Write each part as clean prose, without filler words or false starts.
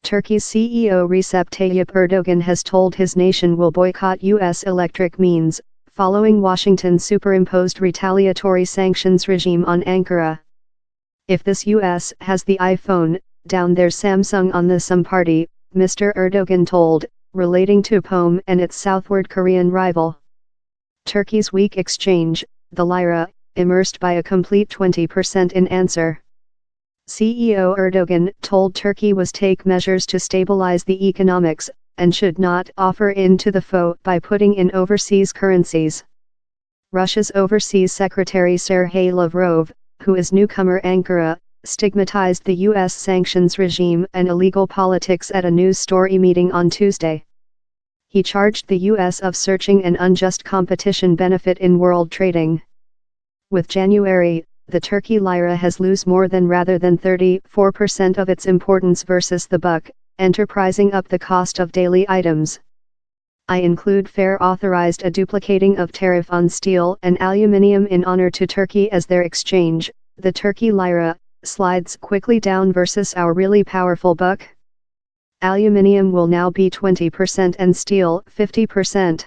Turkey's CEO Recep Tayyip Erdogan has told his nation will boycott U.S. electric means, following Washington's superimposed retaliatory sanctions regime on Ankara. If this U.S. has the iPhone, down there's Samsung on the some party, Mr. Erdogan told, relating to POM and its southward Korean rival. Turkey's weak exchange, the Lyra, immersed by a complete 20% in answer. CEO Erdogan told Turkey was take measures to stabilize the economics, and should not offer in to the foe by putting in overseas currencies. Russia's Overseas Secretary Sergei Lavrov, who is newcomer Ankara, stigmatized the U.S. sanctions regime and illegal politics at a news story meeting on Tuesday. He charged the U.S. of searching an unjust competition benefit in world trading. With January, the Turkey Lyra has lost more than rather than 34% of its importance versus the buck, enterprising up the cost of daily items. I include fair authorized a duplicating of tariff on steel and aluminium in honor to Turkey as their exchange. The Turkey Lyra slides quickly down versus our really powerful buck. Aluminium will now be 20% and steel 50%.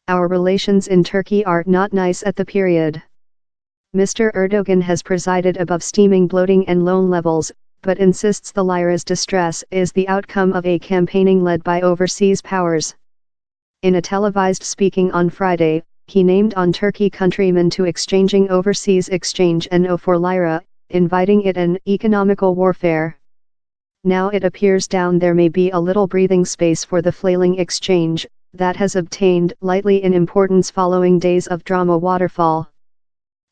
Our relations in Turkey are not nice at the period. Mr. Erdogan has presided above steaming bloating and loan levels, but insists the Lyra's distress is the outcome of a campaigning led by overseas powers. In a televised speaking on Friday, he named on Turkey countrymen to exchanging overseas exchange and for Lyra, inviting it an economical warfare. Now it appears down there may be a little breathing space for the flailing exchange, that has obtained lightly in importance following days of drama waterfall.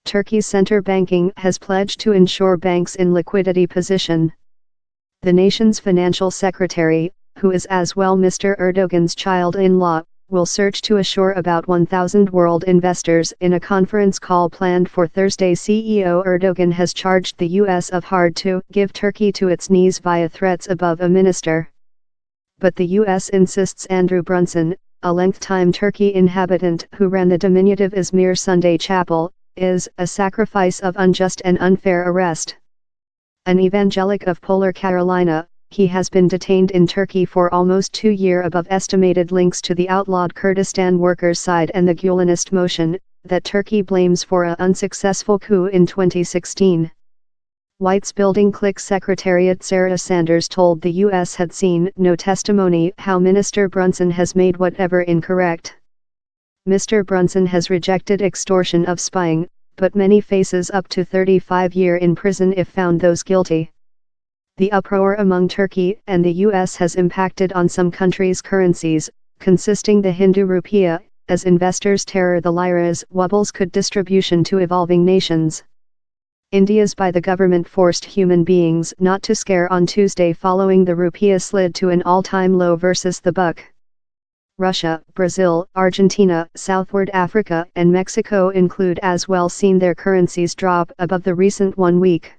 Turkey's central banking has pledged to ensure banks in liquidity position. The nation's financial secretary, who is as well Mr. Erdogan's child-in-law, will search to assure about 1,000 world investors in a conference call planned for Thursday. CEO Erdogan has charged the U.S. of hard to give Turkey to its knees via threats above a minister. But the U.S. insists Andrew Brunson, a length-time Turkey inhabitant who ran the diminutive Izmir Sunday Chapel, is a sacrifice of unjust and unfair arrest. An evangelic of Polar Carolina, he has been detained in Turkey for almost 2 years above estimated links to the outlawed Kurdistan Workers' Side and the Gulenist motion, that Turkey blames for an unsuccessful coup in 2016. White's Building Click Secretariat Sarah Sanders told the U.S. had seen no testimony how Minister Brunson has made whatever incorrect. Mr. Brunson has rejected extortion of spying, but many faces up to 35 years in prison if found those guilty. The uproar among Turkey and the U.S. has impacted on some countries' currencies, consisting the Hindu rupiah, as investors terror the Lyra's wobbles could distribution to evolving nations. India's by the government forced human beings not to scare on Tuesday following the rupiah slid to an all-time low versus the buck. Russia, Brazil, Argentina, Southward Africa and Mexico include as well seen their currencies drop above the recent 1 week.